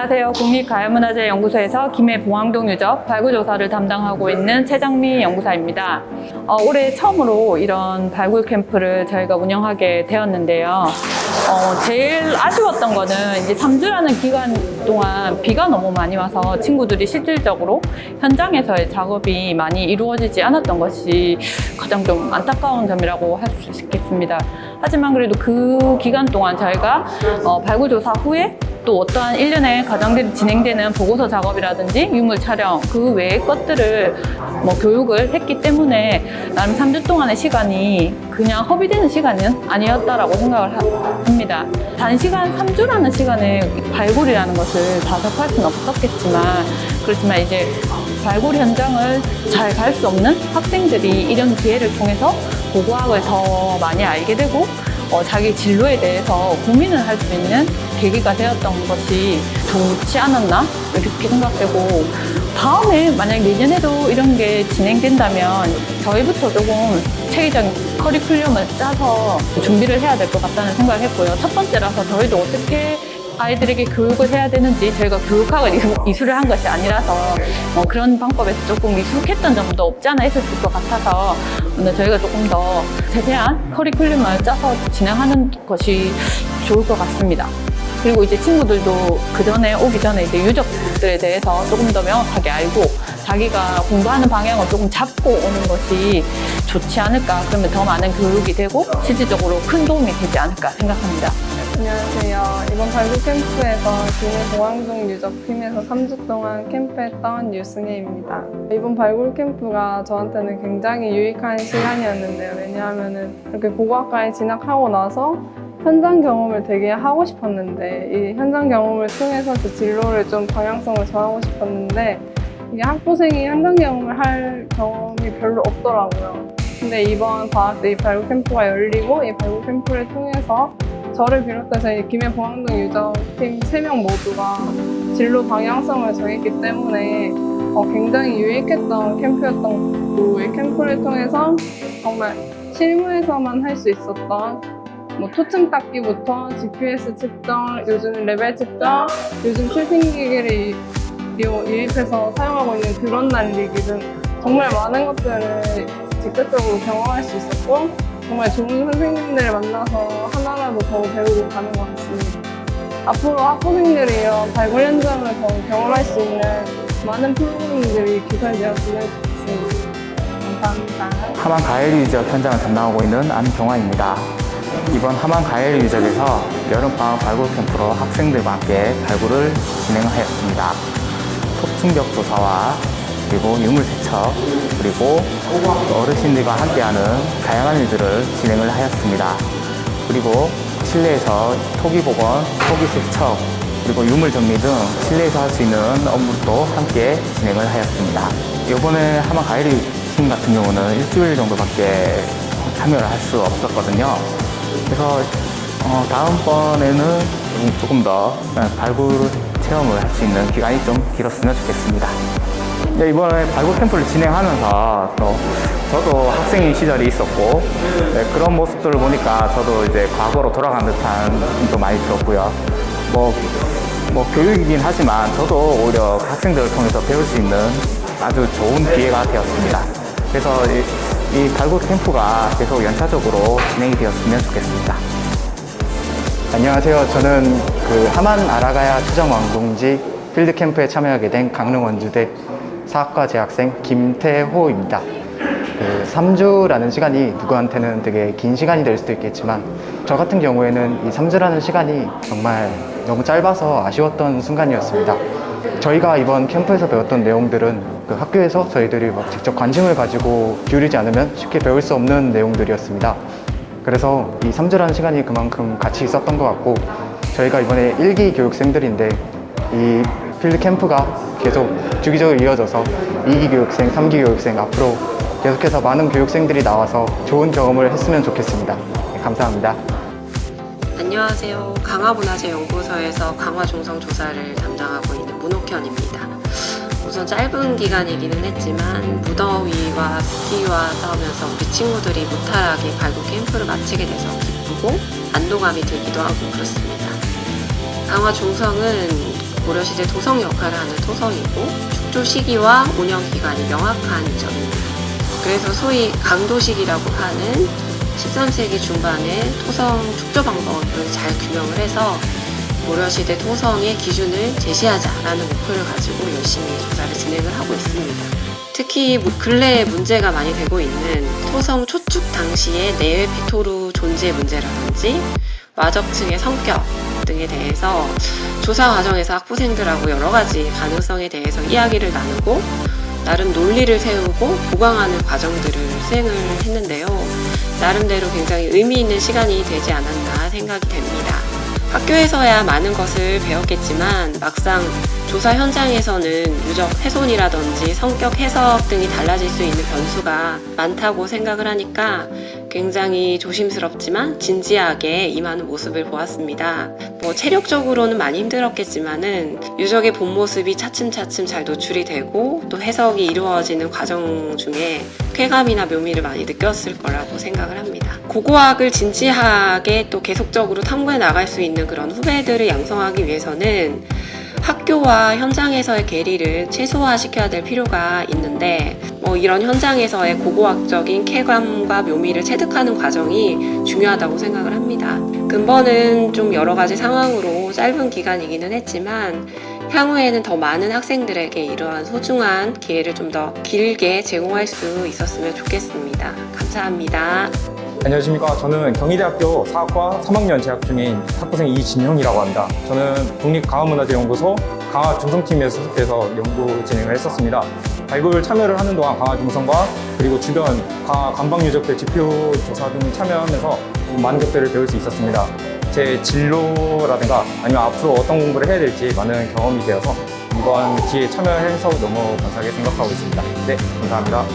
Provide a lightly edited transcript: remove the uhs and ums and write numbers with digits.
안녕하세요. 국립가야문화재연구소에서 김해봉황동 유적 발굴조사를 담당하고 있는 최장미 연구사입니다. 올해 처음으로 이런 발굴 캠프를 저희가 운영하게 되었는데요. 제일 아쉬웠던 거는 이제 3주라는 기간 동안 비가 너무 많이 와서 친구들이 실질적으로 현장에서의 작업이 많이 이루어지지 않았던 것이 가장 좀 안타까운 점이라고 할 수 있겠습니다. 하지만 그래도 그 기간 동안 저희가 발굴조사 후에 또 어떠한 일련의 과정들이 진행되는 보고서 작업이라든지 유물 촬영 그 외의 것들을 교육을 했기 때문에 나름 3주 동안의 시간이 그냥 허비되는 시간은 아니었다라고 생각을 합니다. 단시간 3주라는 시간에 발굴이라는 것을 다 접할 수는 없었겠지만 그렇지만 이제 발굴 현장을 잘 갈 수 없는 학생들이 이런 기회를 통해서 고고학을 더 많이 알게 되고 자기 진로에 대해서 고민을 할 수 있는 계기가 되었던 것이 좋지 않았나 이렇게 생각되고, 다음에 만약 내년에도 이런 게 진행된다면 저희부터 조금 체계적인 커리큘럼을 짜서 준비를 해야 될 것 같다는 생각을 했고요. 첫 번째라서 저희도 어떻게 아이들에게 교육을 해야 되는지 저희가 교육학을 이수를 한 것이 아니라서 그런 방법에서 조금 미숙했던 점도 없지 않아 있었을 것 같아서 오늘 저희가 조금 더 세세한 커리큘럼을 짜서 진행하는 것이 좋을 것 같습니다. 그리고 이제 친구들도 그 전에 오기 전에 이제 유적들에 대해서 조금 더 명확하게 알고 자기가 공부하는 방향을 조금 잡고 오는 것이 좋지 않을까. 그러면 더 많은 교육이 되고 실질적으로 큰 도움이 되지 않을까 생각합니다. 안녕하세요. 이번 발굴 캠프에서 김해봉황동 유적팀에서 3주 동안 캠프했던 유승혜입니다. 이번 발굴 캠프가 저한테는 굉장히 유익한 시간이었는데요. 왜냐하면 이렇게 고고학과에 진학하고 나서 현장 경험을 되게 하고 싶었는데 이 현장 경험을 통해서 제 진로를 좀 방향성을 정하고 싶었는데 이게 학부생이 현장 경험을 할 경험이 별로 없더라고요. 근데 이번 과학대 이 발굴 캠프가 열리고 이 발굴 캠프를 통해서 저를 비롯해서 김해봉황동 유적팀 3명 모두가 진로 방향성을 정했기 때문에 굉장히 유익했던 캠프였던 거고, 이 캠프를 통해서 정말 실무에서만 할 수 있었던 토층 닦기부터 GPS 측정, 요즘 레벨 측정, 요즘 최신 기기를 유입해서 사용하고 있는 드론 날리기 등 정말 많은 것들을 직접적으로 경험할 수 있었고, 정말 좋은 선생님들을 만나서 하나라도 더 배우고 가는 것 같습니다. 앞으로 학부생들이 이런 발굴 현장을 더 경험할 수 있는 많은 프로그램들이 개설되었으면 좋겠습니다. 감사합니다. 함안 가해류 유적 현장을 담당하고 있는 안경화입니다. 이번 함안 가해류 유적에서 여름방학 발굴 캠프로 학생들과 함께 발굴을 진행하였습니다. 톱충격 조사와 그리고 유물 세척, 그리고 어르신들과 함께하는 다양한 일들을 진행을 하였습니다. 그리고 실내에서 토기 복원, 토기 세척, 그리고 유물 정리 등 실내에서 할 수 있는 업무도 함께 진행을 하였습니다. 이번에 함안 가해류 팀 같은 경우는 일주일 정도밖에 참여를 할 수 없었거든요. 그래서 다음번에는 조금 더 발굴 체험을 할 수 있는 기간이 좀 길었으면 좋겠습니다. 이번에 발굴 캠프를 진행하면서 저도 학생인 시절이 있었고 그런 모습들을 보니까 저도 이제 과거로 돌아간 듯한 느낌도 많이 들었고요. 교육이긴 하지만 저도 오히려 학생들을 통해서 배울 수 있는 아주 좋은 기회가 되었습니다. 그래서 이 발굴 캠프가 계속 연차적으로 진행이 되었으면 좋겠습니다. 안녕하세요. 저는 함안 아라가야 추정왕동지 필드 캠프에 참여하게 된 강릉원주대 사학과 재학생 김태호입니다. 3주라는 시간이 누구한테는 되게 긴 시간이 될 수도 있겠지만 저 같은 경우에는 이 3주라는 시간이 정말 너무 짧아서 아쉬웠던 순간이었습니다. 저희가 이번 캠프에서 배웠던 내용들은 학교에서 저희들이 직접 관심을 가지고 기울이지 않으면 쉽게 배울 수 없는 내용들이었습니다. 그래서 이 3주라는 시간이 그만큼 가치 있었던 것 같고, 저희가 이번에 1기 교육생들인데 이 필드 캠프가 계속 주기적으로 이어져서 2기 교육생, 3기 교육생 앞으로 계속해서 많은 교육생들이 나와서 좋은 경험을 했으면 좋겠습니다. 네, 감사합니다. 안녕하세요. 강화문화재연구소에서 강화종성 조사를 담당하고 있는 문옥현입니다. 우선 짧은 기간이기는 했지만 무더위와 습기와 싸우면서 우리 친구들이 무탈하게 발굴 캠프를 마치게 돼서 기쁘고 안도감이 들기도 하고 그렇습니다. 강화종성은 고려시대 도성 역할을 하는 토성이고 축조 시기와 운영 기간이 명확한 점입니다. 그래서 소위 강도식이라고 하는 13세기 중반에 토성 축조 방법을 잘 규명을 해서 고려시대 토성의 기준을 제시하자라는 목표를 가지고 열심히 조사를 진행을 하고 있습니다. 특히 근래에 문제가 많이 되고 있는 토성 초축 당시의 내외 피토루 존재 문제라든지 와적층의 성격 등에 대해서 조사 과정에서 학부생들하고 여러 가지 가능성에 대해서 이야기를 나누고 나름 논리를 세우고 보강하는 과정들을 수행을 했는데요. 나름대로 굉장히 의미 있는 시간이 되지 않았나 생각이 됩니다. 학교에서야 많은 것을 배웠겠지만 막상 조사 현장에서는 유적 훼손이라든지 성격 해석 등이 달라질 수 있는 변수가 많다고 생각을 하니까 굉장히 조심스럽지만 진지하게 임하는 모습을 보았습니다. 체력적으로는 많이 힘들었겠지만은 유적의 본 모습이 차츰차츰 잘 노출이 되고 또 해석이 이루어지는 과정 중에 쾌감이나 묘미를 많이 느꼈을 거라고 생각을 합니다. 고고학을 진지하게 또 계속적으로 탐구해 나갈 수 있는 그런 후배들을 양성하기 위해서는 학교와 현장에서의 괴리를 최소화시켜야 될 필요가 있는데 이런 현장에서의 고고학적인 쾌감과 묘미를 체득하는 과정이 중요하다고 생각을 합니다. 근본은 좀 여러 가지 상황으로 짧은 기간이기는 했지만 향후에는 더 많은 학생들에게 이러한 소중한 기회를 좀 더 길게 제공할 수 있었으면 좋겠습니다. 감사합니다. 안녕하십니까. 저는 경희대학교 사학과 3학년 재학 중인 학부생 이진형이라고 합니다. 저는 국립강화문화재연구소 강화중성팀에 소속돼서 연구 진행을 했었습니다. 발굴 참여를 하는 동안 강화중성과 그리고 주변 강화 관방유적들 지표 조사 등 참여하면서 많은 것들을 배울 수 있었습니다. 제 진로라든가 아니면 앞으로 어떤 공부를 해야 될지 많은 경험이 되어서 이번 기회에 참여해서 너무 감사하게 생각하고 있습니다. 네, 감사합니다.